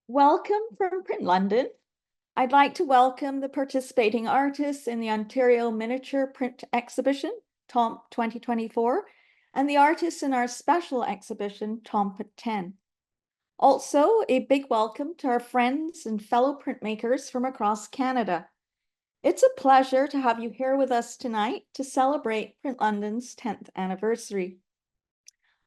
Welcome from Print London. I'd like to welcome the participating artists in the Ontario Miniature Print Exhibition, TOMPE2024, and the artists in our special exhibition, TOMPE10. Also, a big welcome to our friends and fellow printmakers from across Canada. It's a pleasure to have you here with us tonight to celebrate Print London's 10th anniversary.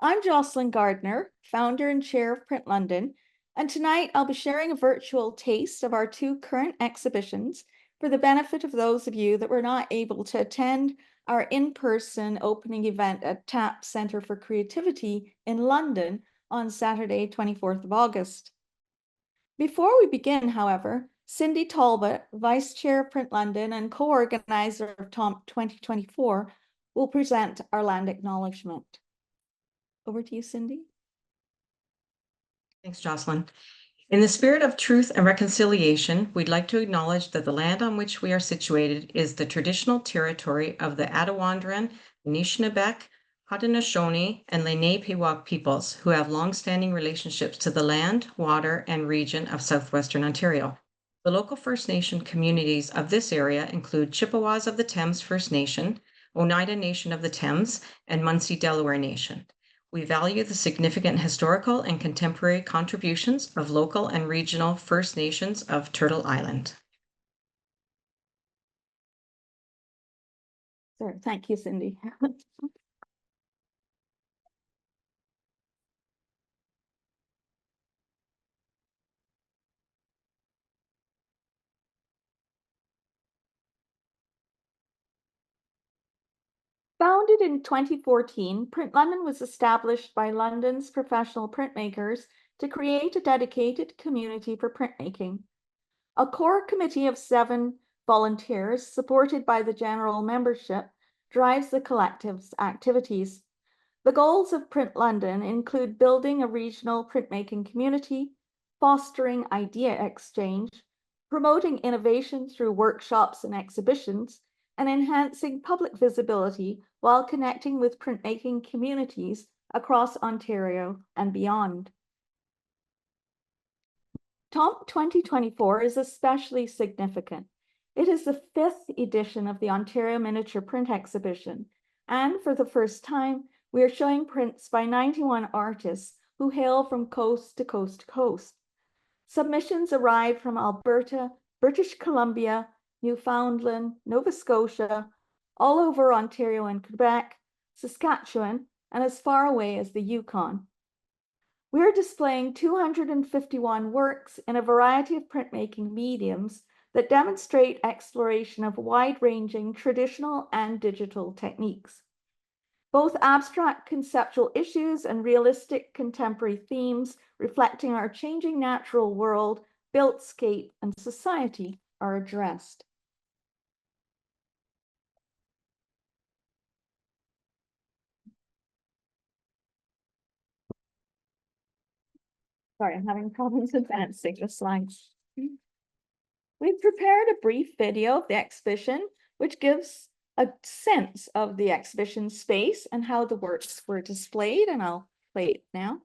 I'm Jocelyn Gardner, founder and chair of Print London, and tonight I'll be sharing a virtual taste of our two current exhibitions for the benefit of those of you that were not able to attend our in-person opening event at TAP Centre for Creativity in London on Saturday, 24th of August. Before we begin, however, Cindy Talbot, Vice Chair of Print London and co-organizer of TOMPE 2024, will present our land acknowledgement. Over to you, Cindy. Thanks, Jocelyn. In the spirit of truth and reconciliation, we'd like to acknowledge that the land on which we are situated is the traditional territory of the Attawandaron, Anishinaabe, Haudenosaunee, and Lenape-Pewak peoples, who have long-standing relationships to the land, water, and region of southwestern Ontario. The local First Nation communities of this area include Chippewas of the Thames First Nation, Oneida Nation of the Thames, and Munsee Delaware Nation. We value the significant historical and contemporary contributions of local and regional First Nations of Turtle Island. Sure. Thank you, Cindy. Founded in 2014, Print London was established by London's professional printmakers to create a dedicated community for printmaking. A core committee of 7 volunteers, supported by the general membership, drives the collective's activities. The goals of Print London include building a regional printmaking community, fostering idea exchange, promoting innovation through workshops and exhibitions, and enhancing public visibility while connecting with printmaking communities across Ontario and beyond. TOMPE 2024 is especially significant. It is the 5th edition of the Ontario Miniature Print Exhibition, and for the first time, we are showing prints by 91 artists who hail from coast to coast to coast. Submissions arrived from Alberta, British Columbia, Newfoundland, Nova Scotia, all over Ontario and Quebec, Saskatchewan, and as far away as the Yukon. We are displaying 251 works in a variety of printmaking mediums that demonstrate exploration of wide-ranging traditional and digital techniques. Both abstract conceptual issues and realistic contemporary themes reflecting our changing natural world, builtscape, and society are addressed. Sorry, I'm having problems advancing the slides. We've prepared a brief video of the exhibition, which gives a sense of the exhibition space and how the works were displayed, and I'll play it now.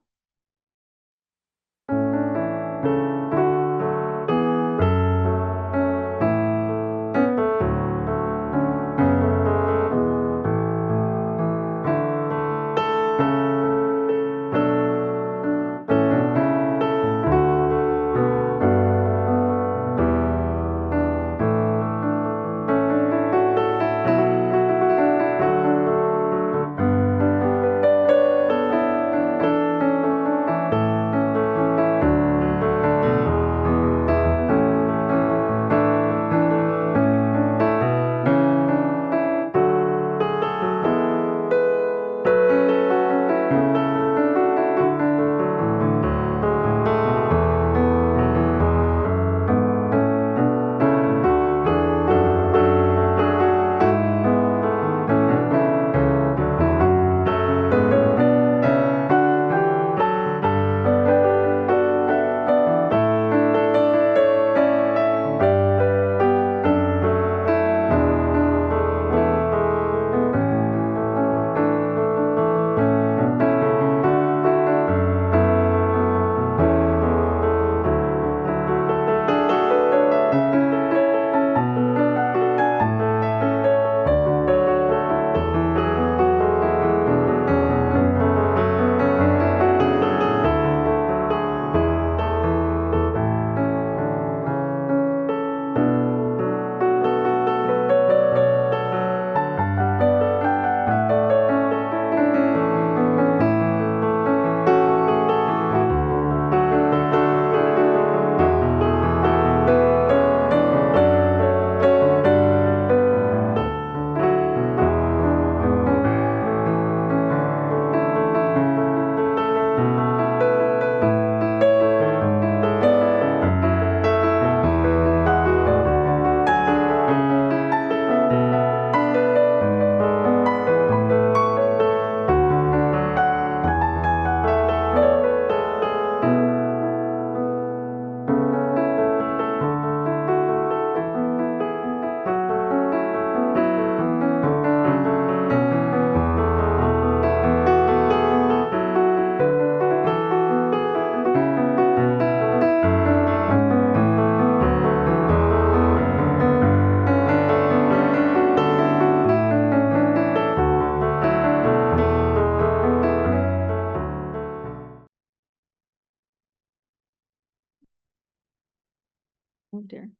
dear.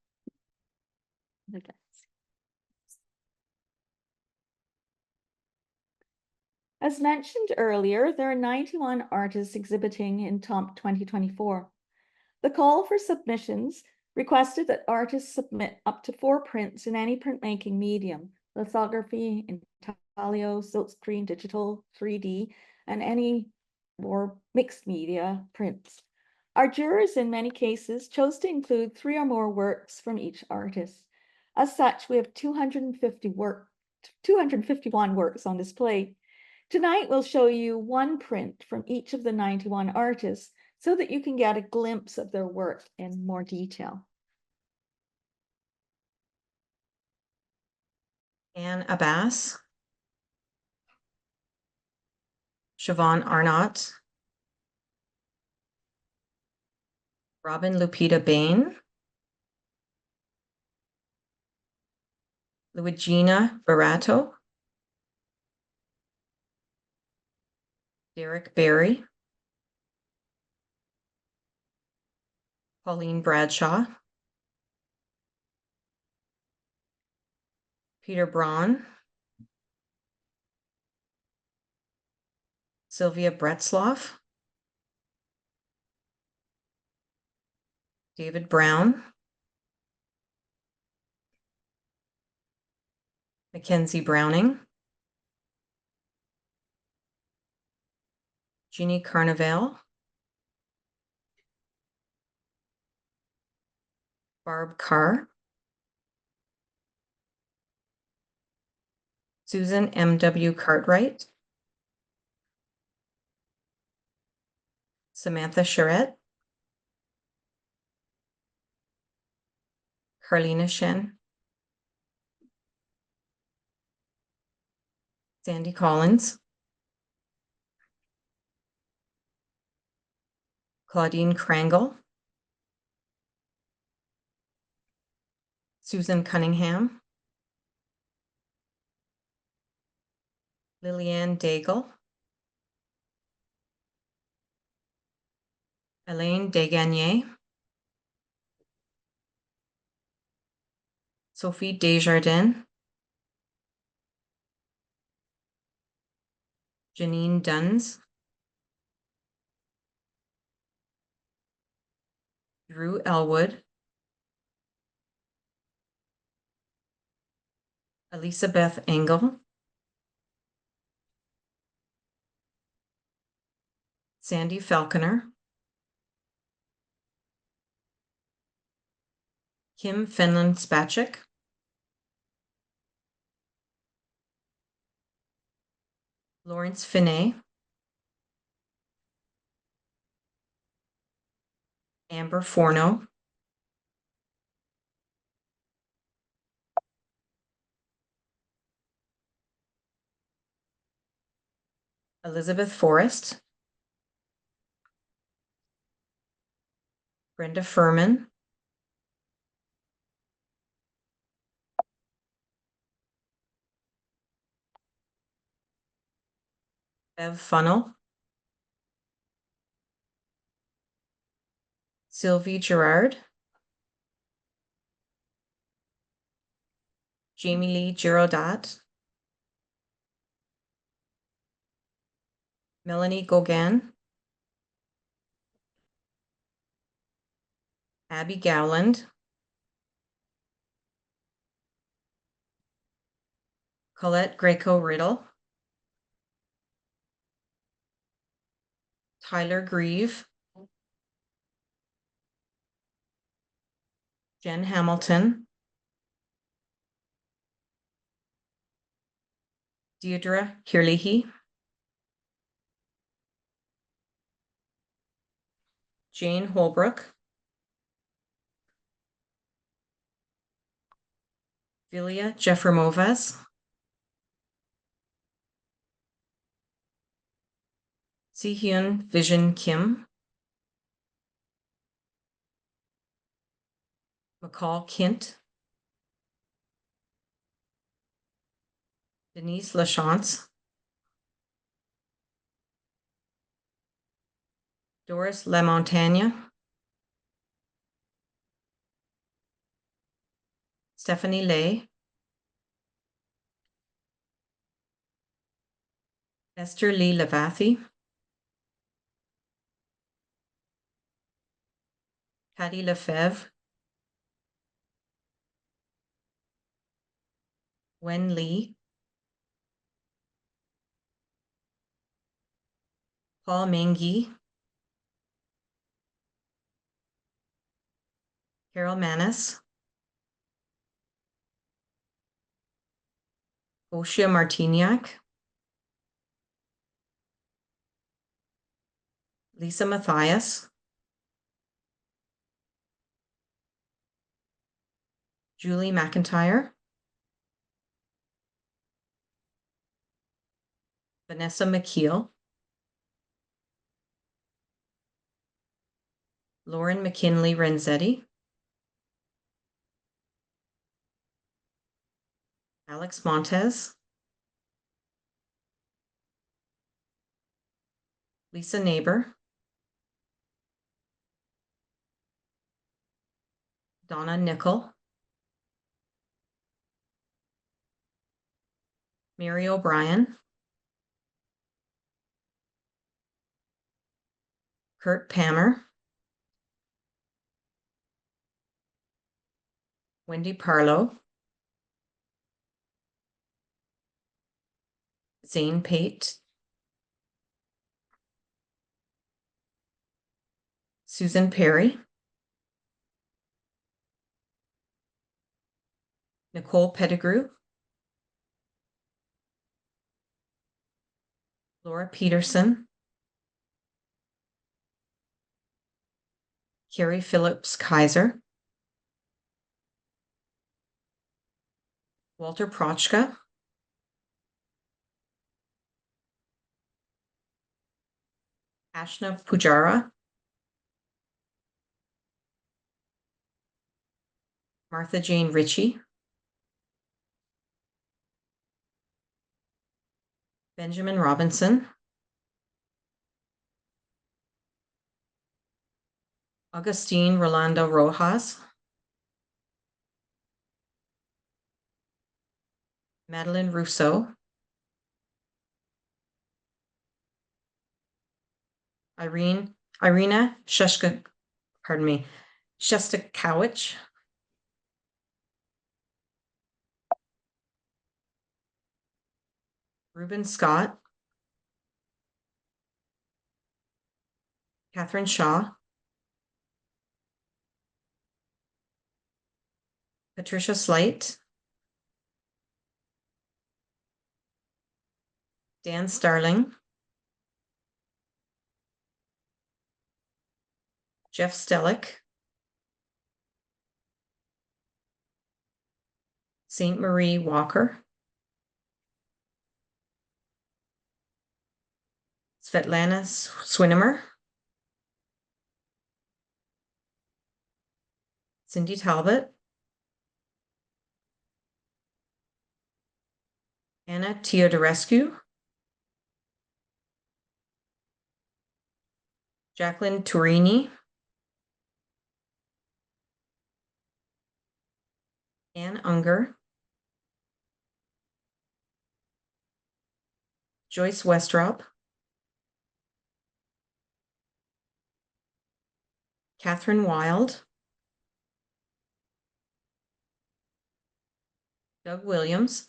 Okay. As mentioned earlier, there are 91 artists exhibiting in TOMPE 2024. The call for submissions requested that artists submit up to 4 prints in any printmaking medium, lithography, intaglio, silkscreen, digital, 3D, and any more mixed media prints. Our jurors, in many cases, chose to include 3 or more works from each artist. As such, we have 251 works on display. Tonight, we'll show you 1 print from each of the 91 artists so that you can get a glimpse of their work in more detail. Anne Abbas, Siobhan Arnott, Robin Lupita Bain, Luigina Barato, Derek Barry, Pauline Bradshaw, Peter Braun, Sylvia Bretzloff, David Brown, Mackenzie Browning, Jeannie Carnival, Barb Carr, Susan M.W. Cartwright, Samantha Charette, Carlina Shen, Sandy Collins, Claudine Krangle, Susan Cunningham, Liliane Daigle, Elaine Desgagnés, Sophie Desjardins, Janine Duns, Drew Elwood, Elizabeth Engel, Sandy Falconer, Kim Fenlon Spacek, Lawrence Finney, Amber Forno, Elizabeth Forrest, Brenda Furman, Bev Funnel, Sylvie Gerard, Jamie Lee Giraudat, Melanie Gauguin, Abby Gowland, Colette Greco-Riddle, Tyler Grieve, Jen Hamilton, Deirdre Kirlehy, Jane Holbrook, Vilia Jefremovas, Sihyun Vision Kim, McCall Kint, Denise Lachance, Doris LaMontagne, Stephanie Lay, Esther Lee Lavathi, Patty Lefebvre, Wen Lee, Paul Mengi, Carol Manis, Oshia Martiniak, Lisa Matthias, Julie McIntyre, Vanessa McKeel, Lauren McKinley Renzetti, Alex Montez, Lisa Neighbor, Donna Nickel, Mary O'Brien, Kurt Pammer, Wendy Parlow, Zane Pate, Susan Perry, Nicole Pettigrew, Laura Peterson, Carrie Phillips Kaiser, Walter Prochka, Ashna Pujara, Martha Jane Ritchie, Benjamin Robinson, Augustine Rolando Rojas, Madeline Rousseau, Irina Shostakowicz, Ruben Scott, Catherine Shaw, Patricia Slight, Dan Starling, Jeff Stellick, Saint Marie Walker, Svetlana Swinimer, Cindy Talbot, Anna Teodorescu, Jacqueline Turini, Anne Unger, Joyce Westrop, Catherine Wild, Doug Williams,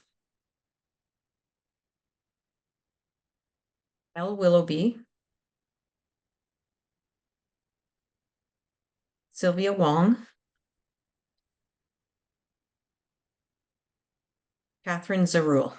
Elle Willoughby, Sylvia Wong, Catherine Zarul.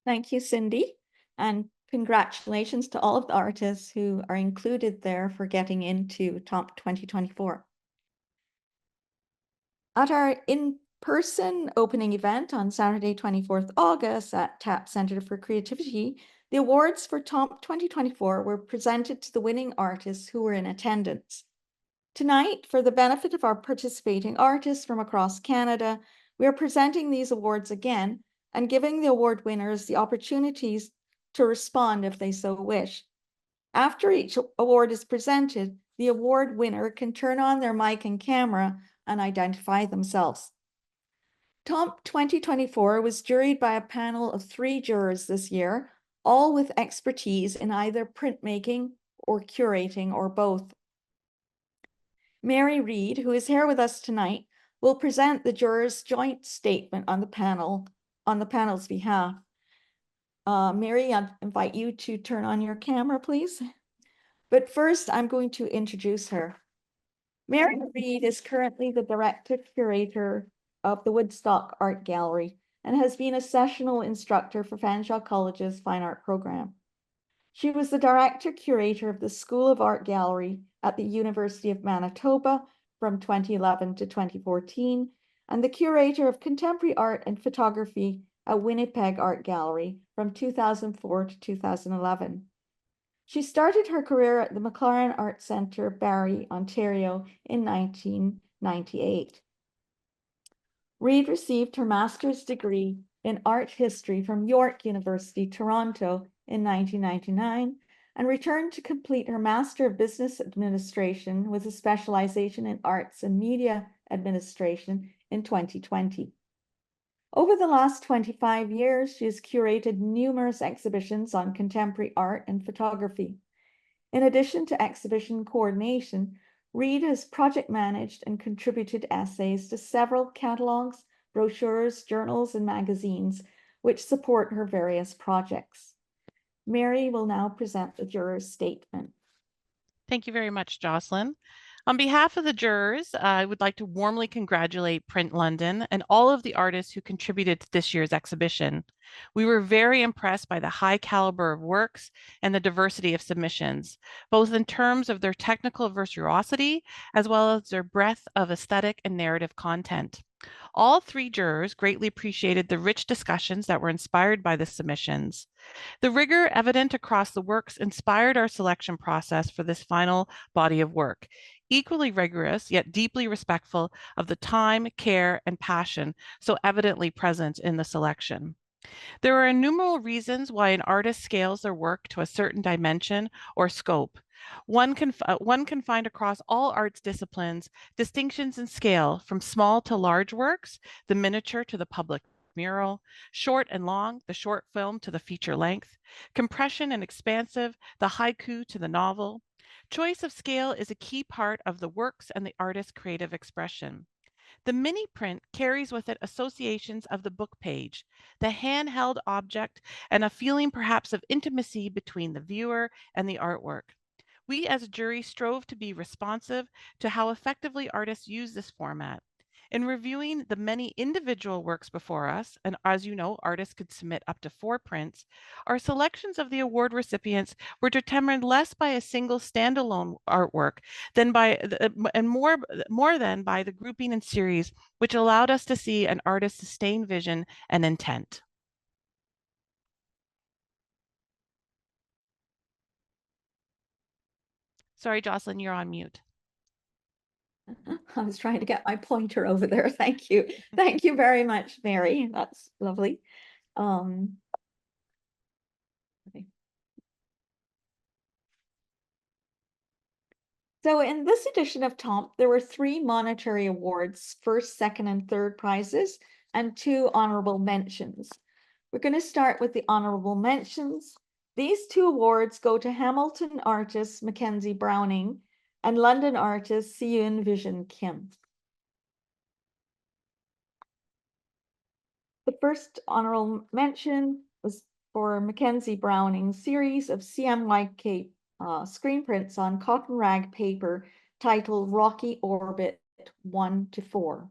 Thank you, Cindy, and congratulations to all of the artists who are included there for getting into TOMPE 2024. At our in-person opening event on Saturday, 24th August at TAP Centre for Creativity, the awards for TOMPE 2024 were presented to the winning artists who were in attendance. Tonight, for the benefit of our participating artists from across Canada, we are presenting these awards again and giving the award winners the opportunities to respond if they so wish. After each award is presented, the award winner can turn on their mic and camera and identify themselves. TOMPE 2024 was juried by a panel of 3 jurors this year, all with expertise in either printmaking or curating or both. Mary Reid, who is here with us tonight, will present the jurors' joint statement on the panel's behalf. Mary, I invite you to turn on your camera, please. But first, I'm going to introduce her. Mary Reid is currently the Director-Curator of the Woodstock Art Gallery and has been a sessional instructor for Fanshawe College's Fine Art program. She was the Director-Curator of the School of Art Gallery at the University of Manitoba from 2011 to 2014, and the Curator of Contemporary Art and Photography at Winnipeg Art Gallery from 2004 to 2011. She started her career at the McLaren Art Centre, Barrie, Ontario in 1998. Reid received her master's degree in art history from York University, Toronto in 1999 and returned to complete her Master of Business Administration with a specialization in arts and media administration in 2020. Over the last 25 years, she has curated numerous exhibitions on contemporary art and photography. In addition to exhibition coordination, Reid has project managed and contributed essays to several catalogues, brochures, journals, and magazines, which support her various projects. Mary will now present the juror's statement. Thank you very much, Jocelyn. On behalf of the jurors, I would like to warmly congratulate Print London and all of the artists who contributed to this year's exhibition. We were very impressed by the high caliber of works and the diversity of submissions, both in terms of their technical virtuosity as well as their breadth of aesthetic and narrative content. All 3 jurors greatly appreciated the rich discussions that were inspired by the submissions. The rigor evident across the works inspired our selection process for this final body of work, equally rigorous yet deeply respectful of the time, care, and passion so evidently present in the selection. There are innumerable reasons why an artist scales their work to a certain dimension or scope. One can find across all arts disciplines distinctions in scale from small to large works, the miniature to the public mural, short and long, the short film to the feature length, compression and expansive, the haiku to the novel. Choice of scale is a key part of the works and the artist's creative expression. The mini print carries with it associations of the book page, the handheld object, and a feeling perhaps of intimacy between the viewer and the artwork. We as a jury strove to be responsive to how effectively artists use this format. In reviewing the many individual works before us, and as you know, artists could submit up to 4 prints, our selections of the award recipients were determined less by a single standalone artwork than by more than by the grouping and series, which allowed us to see an artist's sustained vision and intent. Sorry, Jocelyn, you're on mute. I was trying to get my pointer over there. Thank you. Thank you very much, Mary. That's lovely. Okay. So in this edition of TOMPE, there were 3 monetary awards, first, second, and third prizes, and 2 honorable mentions. We're going to start with the honorable mentions. These 2 awards go to Hamilton artist Mackenzie Browning and London artist Seun Vision Kim. The first honorable mention was for Mackenzie Browning's series of CMYK screen prints on cotton rag paper titled Rocky Orbit 1 to 4.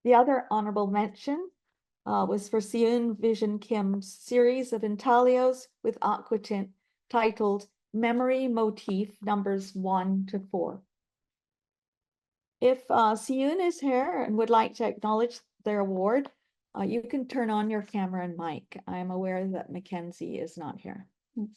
The other honorable mention was for Seun Vision Kim's series of intaglios with aquatint titled Memory Motif numbers 1 to 4. If Seun is here and would like to acknowledge their award, you can turn on your camera and mic. I'm aware that Mackenzie is not here. Okay.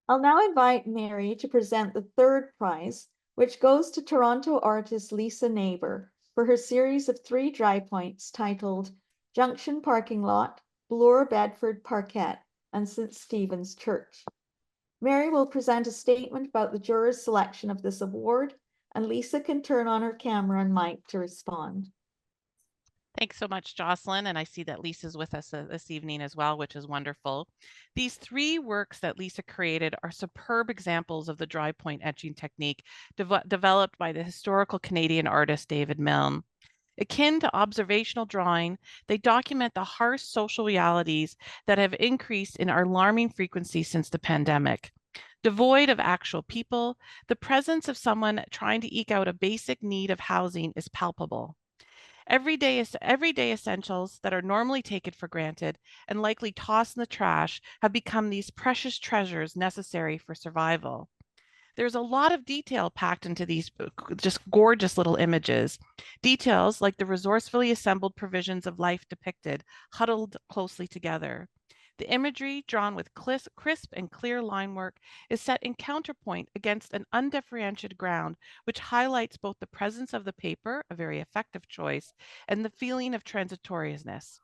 I'll now invite Mary to present the third prize, which goes to Toronto artist Lisa Neighbor for her series of 3 dry points titled Junction Parking Lot, Bloor Bedford Parquet, and St. Stephen's Church. Mary will present a statement about the jurors' selection of this award, and Lisa can turn on her camera and mic to respond. Thanks so much, Jocelyn. And I see that Lisa's with us this evening as well, which is wonderful. These 3 works that Lisa created are superb examples of the dry point etching technique developed by the historical Canadian artist David Milne. Akin to observational drawing, they document the harsh social realities that have increased in alarming frequency since the pandemic. Devoid of actual people, the presence of someone trying to eke out a basic need of housing is palpable. Everyday essentials that are normally taken for granted and likely tossed in the trash have become these precious treasures necessary for survival. There's a lot of detail packed into these just gorgeous little images. Details like the resourcefully assembled provisions of life depicted, huddled closely together. The imagery, drawn with crisp and clear line work, is set in counterpoint against an undifferentiated ground, which highlights both the presence of the paper, a very effective choice, and the feeling of transitoriousness.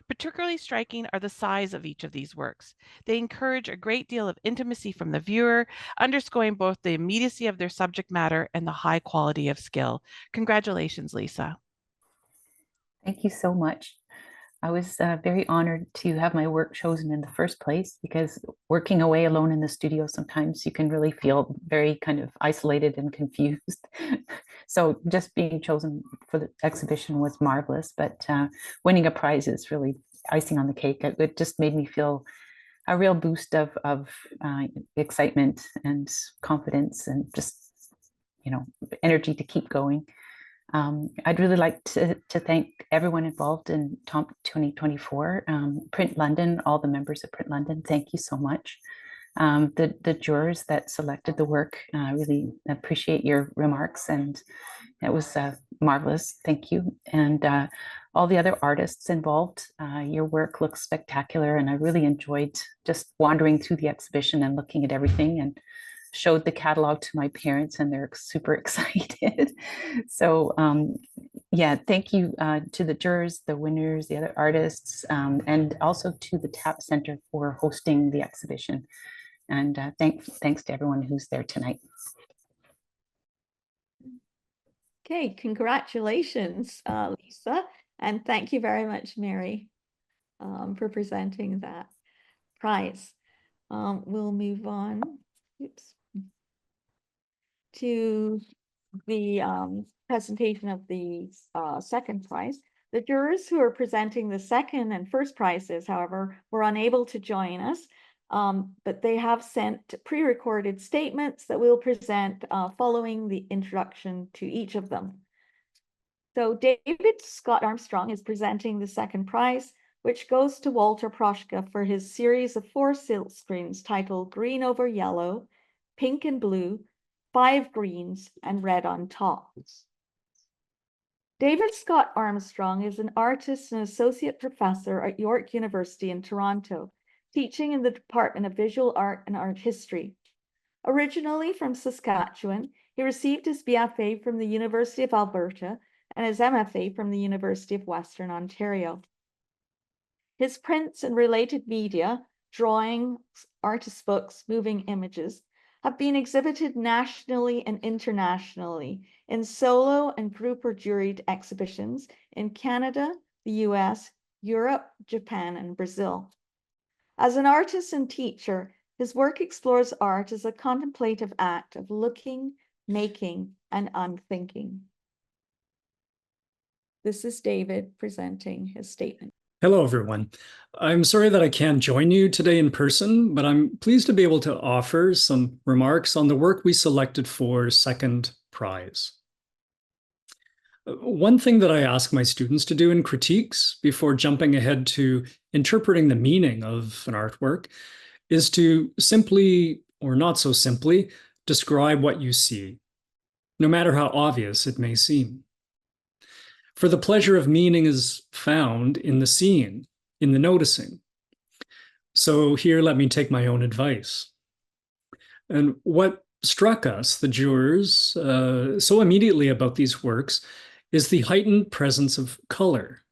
Particularly striking are the size of each of these works. They encourage a great deal of intimacy from the viewer, underscoring both the immediacy of their subject matter and the high quality of skill. Congratulations, Lisa. Thank you so much. I was very honored to have my work chosen in the first place, because working away alone in the studio, sometimes you can really feel very kind of isolated and confused. So just being chosen for the exhibition was marvelous, but winning a prize is really icing on the cake. It just made me feel a real boost of excitement and confidence and just, you know, energy to keep going. I'd really like to thank everyone involved in TOMPE2024, Print London, all the members of Print London, thank you so much. The jurors that selected the work, really appreciate your remarks, and it was marvelous, thank you. And all the other artists involved, your work looks spectacular, and I really enjoyed just wandering through the exhibition and looking at everything, and showed the catalog to my parents, and they're super excited. So yeah, thank you to the jurors, the winners, the other artists, and also to the TAP Center for hosting the exhibition. And thanks to everyone who's there tonight. Okay, congratulations, Lisa, and thank you very much, Mary, for presenting that prize. We'll move on. Oops. To the presentation of the second prize. The jurors who are presenting the second and first prizes, however, were unable to join us, but they have sent pre-recorded statements that we'll present following the introduction to each of them. So David Scott Armstrong is presenting the second prize, which goes to Walter Proshka for his series of 4 silk screens titled Green Over Yellow, Pink and Blue, 5 Greens, and Red on Top. David Scott Armstrong is an artist and associate professor at York University in Toronto, teaching in the Department of Visual Art and Art History. Originally from Saskatchewan, he received his BFA from the University of Alberta and his MFA from the University of Western Ontario. His prints and related media, drawings, artist books, moving images, have been exhibited nationally and internationally in solo and group or juried exhibitions in Canada, the US, Europe, Japan, and Brazil. As an artist and teacher, his work explores art as a contemplative act of looking, making, and unthinking. This is David presenting his statement. Hello, everyone. I'm sorry that I can't join you today in person, but I'm pleased to be able to offer some remarks on the work we selected for second prize. One thing that I ask my students to do in critiques before jumping ahead to interpreting the meaning of an artwork is to simply, or not so simply, describe what you see, no matter how obvious it may seem. For the pleasure of meaning is found in the seeing, in the noticing. So here, let me take my own advice. And what struck us, the jurors, so immediately about these works is the heightened presence of color,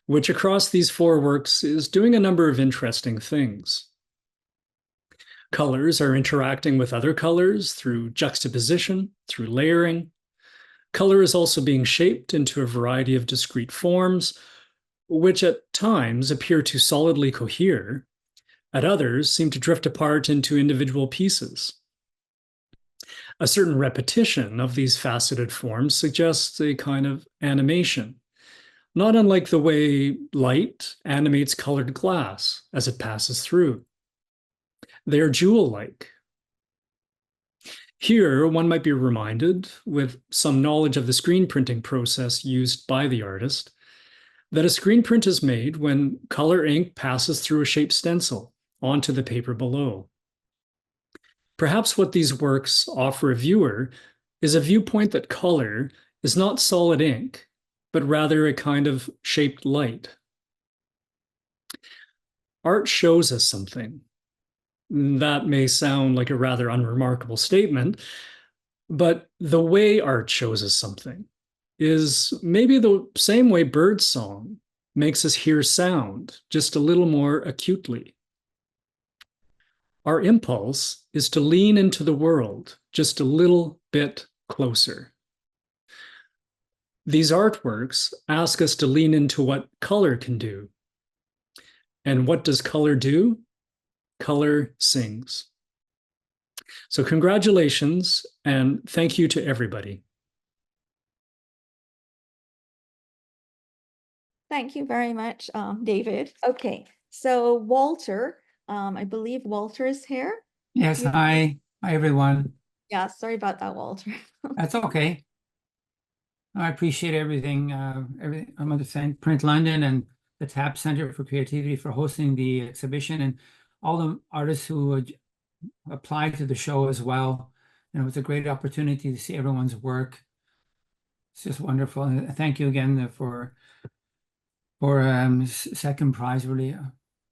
which across these 4 works is doing a number of interesting things. Colors are interacting with other colors through juxtaposition, through layering. Color is also being shaped into a variety of discrete forms, which at times appear to solidly cohere, at others seem to drift apart into individual pieces. A certain repetition of these faceted forms suggests a kind of animation, not unlike the way light animates colored glass as it passes through. They are jewel-like. Here, one might be reminded, with some knowledge of the screen printing process used by the artist, that a screen print is made when color ink passes through a shaped stencil onto the paper below. Perhaps what these works offer a viewer is a viewpoint that color is not solid ink, but rather a kind of shaped light. Art shows us something. That may sound like a rather unremarkable statement, but the way art shows us something is maybe the same way birdsong makes us hear sound just a little more acutely. Our impulse is to lean into the world just a little bit closer. These artworks ask us to lean into what color can do. And what does color do? Color sings. So congratulations and thank you to everybody. Thank you very much, David. Okay, so Walter, I believe Walter is here. Yes, hi everyone. Yeah, sorry about that, Walter. That's okay. I appreciate everything. I want to thank Print London and the TAP Center for Creativity for hosting the exhibition, and all the artists who applied to the show as well. You know, it's a great opportunity to see everyone's work. It's just wonderful. And thank you again for second prize. Really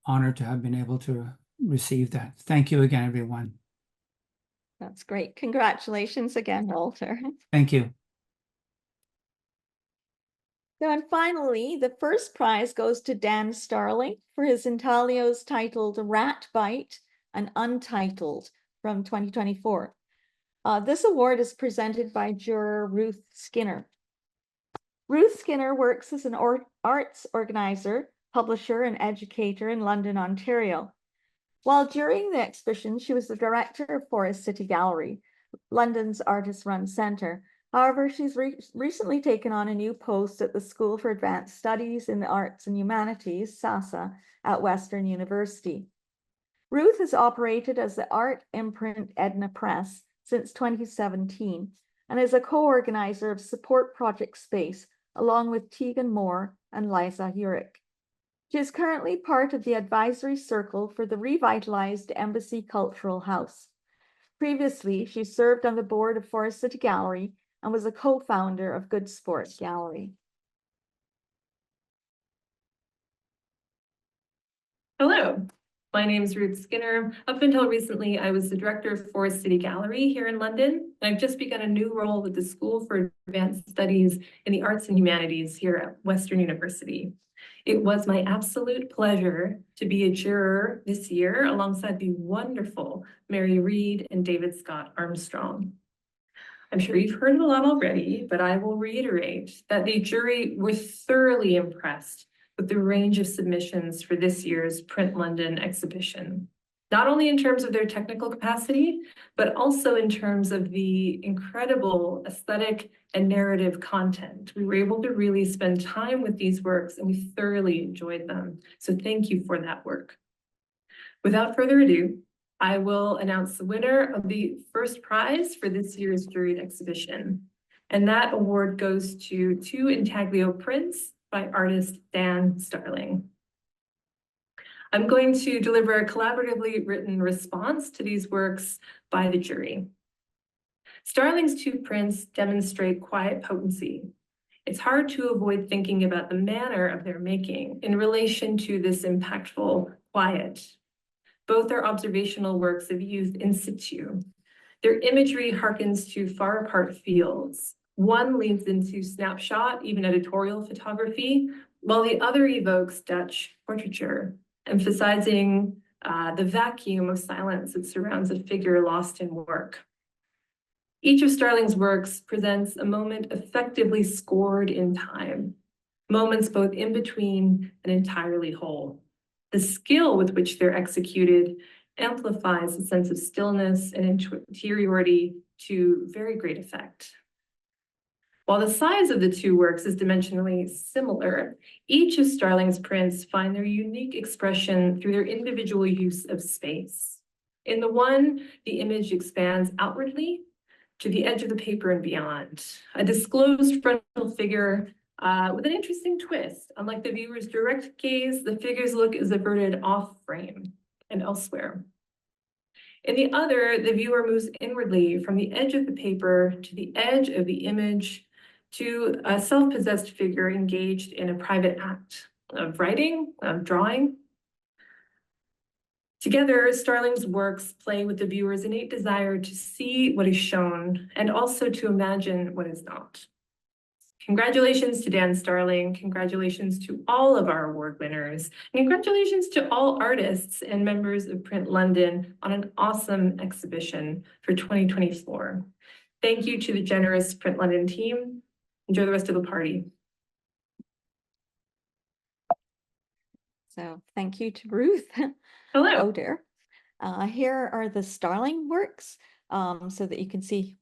honored to have been able to receive that. Thank you again, everyone. That's great. Congratulations again, Walter. Thank you. So, and finally, the first prize goes to Dan Starling for his intaglios titled Rat Bite and Untitled from 2024. This award is presented by juror Ruth Skinner. Ruth Skinner works as an arts organizer, publisher, and educator in London, Ontario. While during the exhibition, she was the director of Forest City Gallery, London's artist-run centre. However, she's recently taken on a new post at the School for Advanced Studies in the Arts and Humanities, SASA, at Western University. Ruth has operated as the art imprint Edna Press since 2017 and is a co-organizer of Support Project Space along with Tegan Moore and Liza Hurick. She is currently part of the advisory circle for the revitalized Embassy Cultural House. Previously, she served on the board of Forest City Gallery and was a co-founder of Good Sport Gallery. Hello, my name is Ruth Skinner. Up until recently, I was the director of Forest City Gallery here in London, and I've just begun a new role with the School for Advanced Studies in the Arts and Humanities here at Western University. It was my absolute pleasure to be a juror this year alongside the wonderful Mary Reid and David Scott Armstrong. I'm sure you've heard it a lot already, but I will reiterate that the jury were thoroughly impressed with the range of submissions for this year's Print London exhibition, not only in terms of their technical capacity, but also in terms of the incredible aesthetic and narrative content. We were able to really spend time with these works and we thoroughly enjoyed them. So thank you for that work. Without further ado, I will announce the winner of the first prize for this year's juried exhibition. And that award goes to 2 intaglio prints by artist Dan Starling. I'm going to deliver a collaboratively written response to these works by the jury. Starling's 2 prints demonstrate quiet potency. It's hard to avoid thinking about the manner of their making in relation to this impactful quiet. Both are observational works of youth in situ. Their imagery harkens to far apart fields. One leans into snapshot, even editorial photography, while the other evokes Dutch portraiture, emphasizing the vacuum of silence that surrounds a figure lost in work. Each of Starling's works presents a moment effectively scored in time, moments both in between and entirely whole. The skill with which they're executed amplifies a sense of stillness and interiority to very great effect. While the size of the two works is dimensionally similar, each of Starling's prints find their unique expression through their individual use of space. In the one, the image expands outwardly to the edge of the paper and beyond, a disclosed frontal figure with an interesting twist. Unlike the viewer's direct gaze, the figure's look is averted off frame and elsewhere. In the other, the viewer moves inwardly from the edge of the paper to the edge of the image to a self-possessed figure engaged in a private act of writing, of drawing. Together, Starling's works play with the viewer's innate desire to see what is shown and also to imagine what is not. Congratulations to Dan Starling, congratulations to all of our award winners, and congratulations to all artists and members of Print London on an awesome exhibition for 2024. Thank you to the generous Print London team. Enjoy the rest of the party. So thank you to Ruth. Hello. Oh dear. Here are the Starling works so that you can see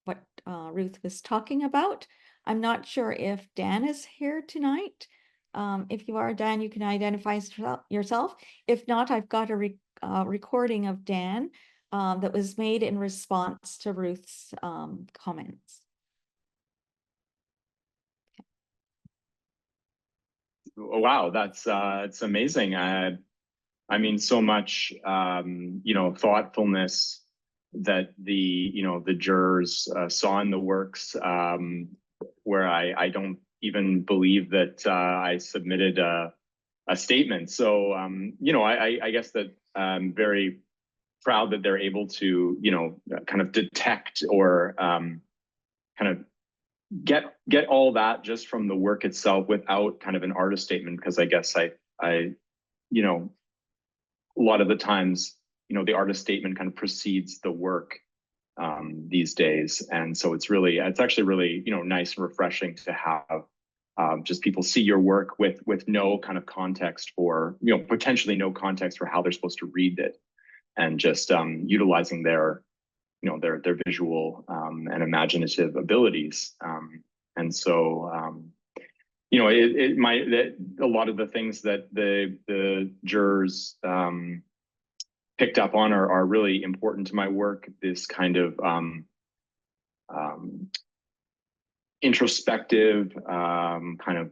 what Ruth was talking about. I'm not sure if Dan is here tonight. If you are, Dan, you can identify yourself. If not, I've got a recording of Dan that was made in response to Ruth's comments. Oh, wow, that's it's amazing. I mean, so much thoughtfulness that the jurors saw in the works, where I don't even believe that I submitted a statement. So I guess that I'm very proud that they're able to kind of detect or kind of get all that just from the work itself without kind of an artist statement, because I guess I a lot of the times the artist statement kind of precedes the work these days, and so it's actually really nice and refreshing to have just people see your work with no kind of context for potentially no context for how they're supposed to read it, and just utilizing their their visual and imaginative abilities. And so, a lot of the things that the jurors picked up on are really important to my work. This kind of introspective kind of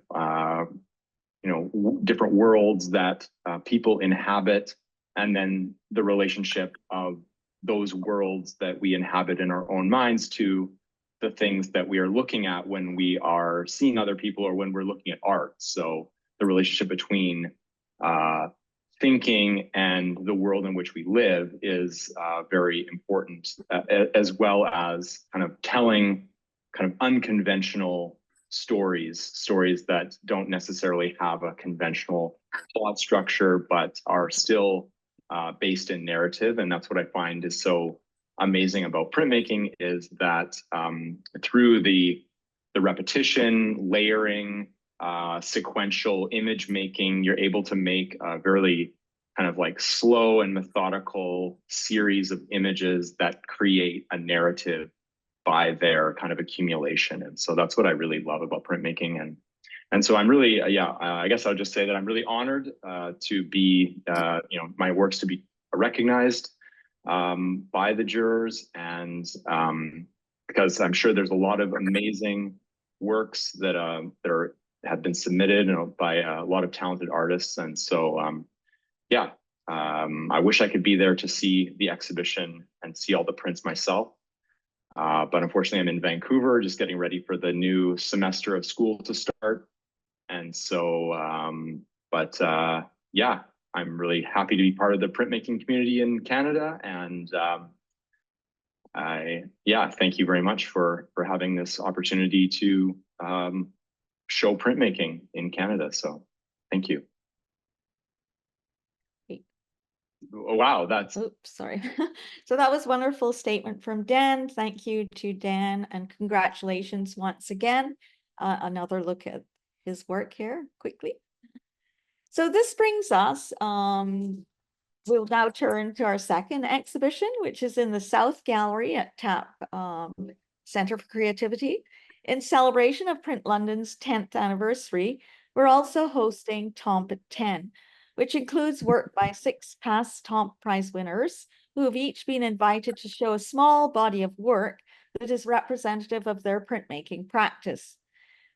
different worlds that people inhabit, and then the relationship of those worlds that we inhabit in our own minds to the things that we are looking at when we are seeing other people or when we're looking at art. So the relationship between thinking and the world in which we live is very important, as well as kind of telling kind of unconventional stories that don't necessarily have a conventional plot structure, but are still based in narrative. And that's what I find is so amazing about printmaking, is that through the repetition, layering, sequential image making, you're able to make a very kind of like slow and methodical series of images that create a narrative by their kind of accumulation. And so that's what I really love about printmaking. And so I'm really, I guess I'll just say that I'm really honored to be, my works to be recognized by the jurors, and because I'm sure there's a lot of amazing works that have been submitted by a lot of talented artists. And so, I wish I could be there to see the exhibition and see all the prints myself. But unfortunately, I'm in Vancouver, just getting ready for the new semester of school to start. And so, I'm really happy to be part of the printmaking community in Canada, and thank you very much for having this opportunity to show printmaking in Canada. So thank you. Wow, that's Oops, sorry. So that was wonderful statement from Dan. Thank you to Dan, and congratulations once again. Another look at his work here quickly. So this brings us, we'll now turn to our second exhibition, which is in the South Gallery at TAP Centre for Creativity. In celebration of Print London's 10th anniversary, we're also hosting TOMPE10, which includes work by 6 past TOMPE Prize winners who have each been invited to show a small body of work that is representative of their printmaking practice.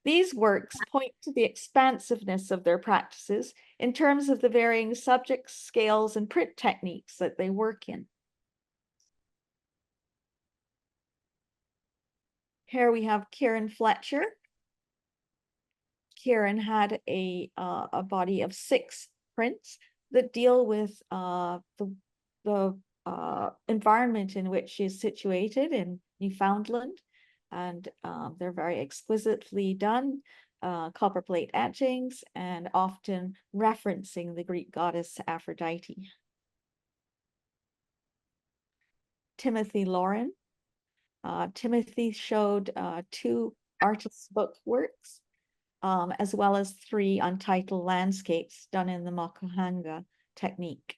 These works point to the expansiveness of their practices in terms of the varying subjects, scales, and print techniques that they work in. Here we have Kieran Fletcher. Kieran had a body of 6 prints that deal with the environment in which she is situated in Newfoundland. And they're very exquisitely done, copperplate etchings, and often referencing the Greek goddess Aphrodite. Timothy Lauren. Timothy showed 2 artist's book works, as well as 3 untitled landscapes done in the Mokuhanga technique.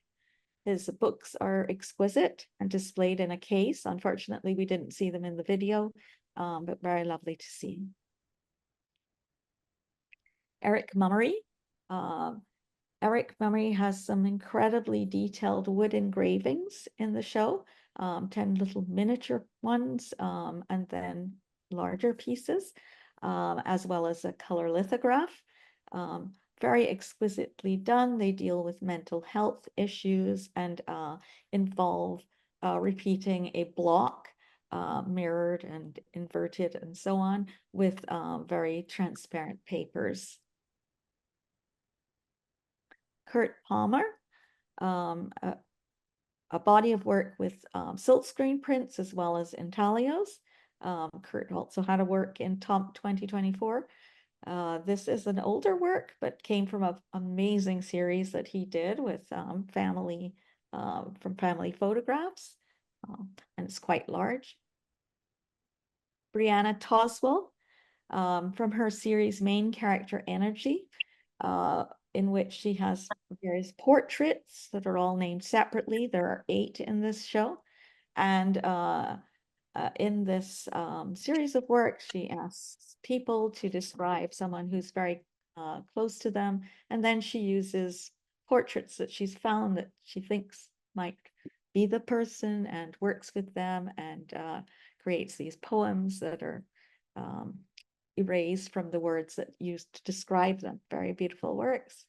His books are exquisite and displayed in a case. Unfortunately, we didn't see them in the video, but very lovely to see. Eric Mummery. Eric Mummery has some incredibly detailed wood engravings in the show, 10 little miniature ones, and then larger pieces, as well as a color lithograph. Very exquisitely done. They deal with mental health issues and involve repeating a block, mirrored and inverted and so on, with very transparent papers. Kurt Palmer, a body of work with silkscreen prints as well as intaglios. Kurt also had a work in TOMPE2024. This is an older work, but came from an amazing series that he did with family photographs, and it's quite large. Brianna Toswell, from her series Main Character Energy, in which she has various portraits that are all named separately. There are 8 in this show, and in this series of work, she asks people to describe someone who's very close to them, and then she uses portraits that she's found that she thinks might be the person and works with them, and creates these poems that are erased from the words that used to describe them. Very beautiful works.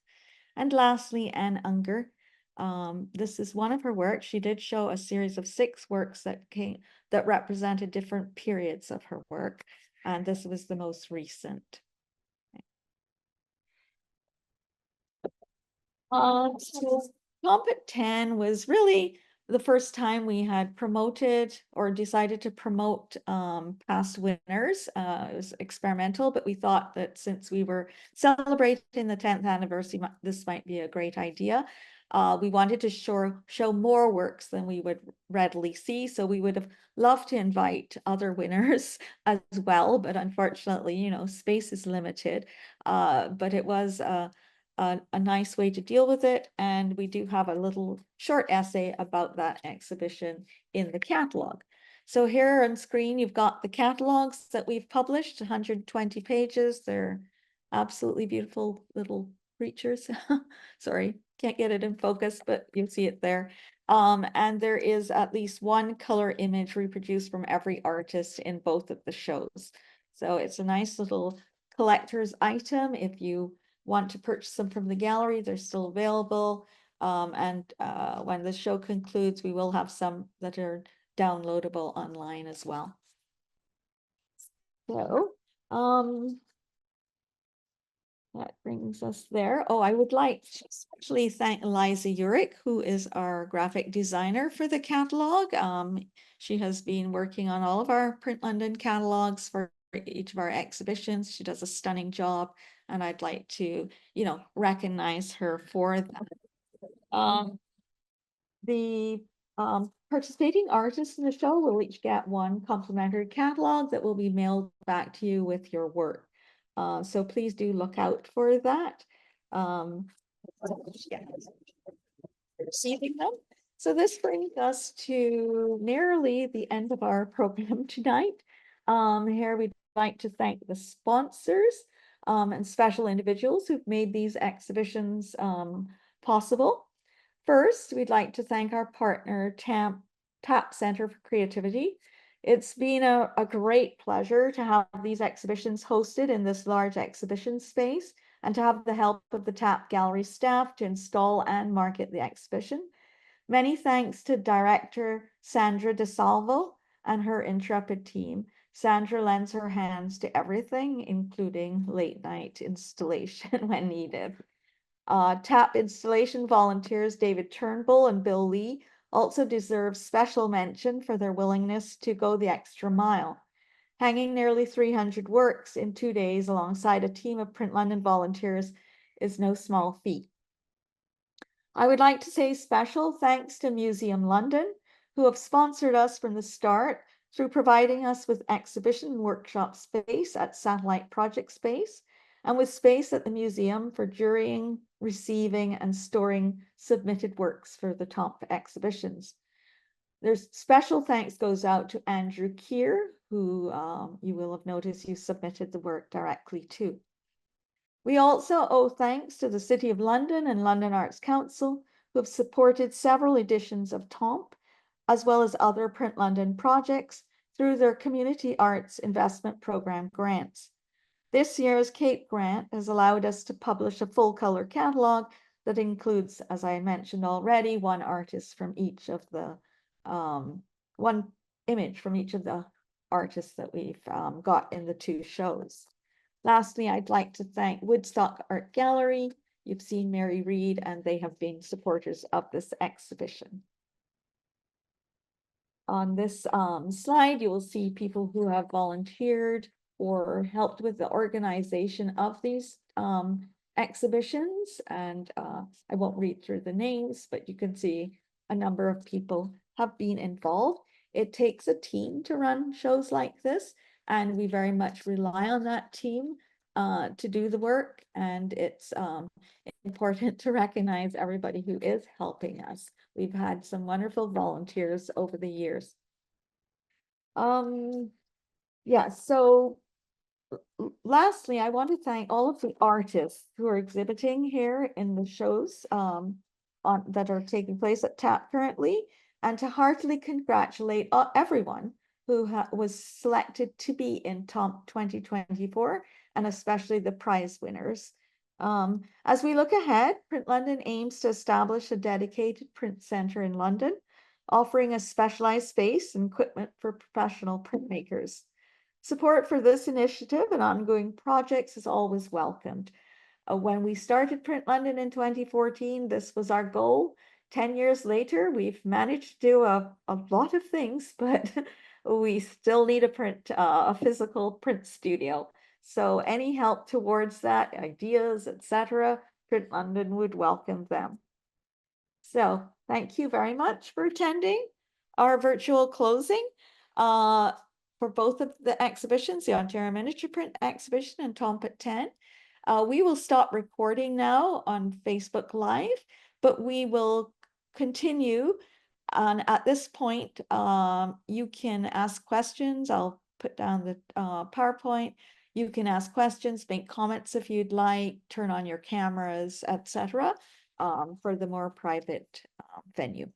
And lastly, Anne Unger. This is one of her works. She did show a series of 6 works that represented different periods of her work, and this was the most recent. So TOMPE10 was really the first time we had promoted or decided to promote past winners. It was experimental, but we thought that since we were celebrating the 10th anniversary, this might be a great idea. We wanted to show more works than we would readily see, so we would have loved to invite other winners as well, but unfortunately, you know, space is limited. But it was a nice way to deal with it, and we do have a little short essay about that exhibition in the catalog. So here on screen, you've got the catalogs that we've published, 120 pages. They're absolutely beautiful little creatures. Sorry, can't get it in focus, but you'll see it there. And there is at least 1 color image reproduced from every artist in both of the shows. So it's a nice little collector's item. If you want to purchase them from the gallery, they're still available. And when the show concludes, we will have some that are downloadable online as well. So that brings us there. Oh, I would like to especially thank Eliza Urick, who is our graphic designer for the catalog. She has been working on all of our Print London catalogs for each of our exhibitions. She does a stunning job, and I'd like to, recognize her for that. The participating artists in the show will each get one complimentary catalog that will be mailed back to you with your work. So please do look out for that. Receiving them. So this brings us to nearly the end of our program tonight. Here we'd like to thank the sponsors and special individuals who've made these exhibitions possible. First, we'd like to thank our partner, TAP Center for Creativity. It's been a great pleasure to have these exhibitions hosted in this large exhibition space and to have the help of the TAP Gallery staff to install and market the exhibition. Many thanks to Director Sandra DeSalvo and her intrepid team. Sandra lends her hands to everything, including late night installation when needed. TAP installation volunteers David Turnbull and Bill Lee also deserve special mention for their willingness to go the extra mile. Hanging nearly 300 works in 2 days alongside a team of Print London volunteers is no small feat. I would like to say special thanks to Museum London, who have sponsored us from the start through providing us with exhibition and workshop space at Satellite Project Space, and with space at the museum for jurying, receiving, and storing submitted works for the TOMPE exhibitions. There's special thanks goes out to Andrew Keir, who you will have noticed you submitted the work directly to. We also owe thanks to the City of London and London Arts Council, who have supported several editions of TOMPE, as well as other Print London projects through their Community Arts Investment Programme grants. This year's CAPE grant has allowed us to publish a full color catalog that includes, as I mentioned already, one artist from each of the, one image from each of the artists that we've got in the 2 shows. Lastly, I'd like to thank Woodstock Art Gallery. You've seen Mary Reid, and they have been supporters of this exhibition. On this slide, you will see people who have volunteered or helped with the organization of these exhibitions. And I won't read through the names, but you can see a number of people have been involved. It takes a team to run shows like this, and we very much rely on that team to do the work. And it's important to recognize everybody who is helping us. We've had some wonderful volunteers over the years. Yeah, so lastly, I want to thank all of the artists who are exhibiting here in the shows that are taking place at TAP currently, and to heartily congratulate everyone who was selected to be in TOMPE 2024, and especially the prize winners. As we look ahead, Print London aims to establish a dedicated print center in London, offering a specialized space and equipment for professional printmakers. Support for this initiative and ongoing projects is always welcomed. When we started Print London in 2014, this was our goal. 10 years later, we've managed to do a lot of things, but we still need a physical print studio. So any help towards that, ideas, etc., Print London would welcome them. So thank you very much for attending our virtual closing for both of the exhibitions, the Ontario Miniature Print Exhibition and TOMPE at 10. We will stop recording now on Facebook Live, but we will continue. And at this point, you can ask questions. I'll put down the PowerPoint. You can ask questions, make comments if you'd like, turn on your cameras, etc. For the more private venue.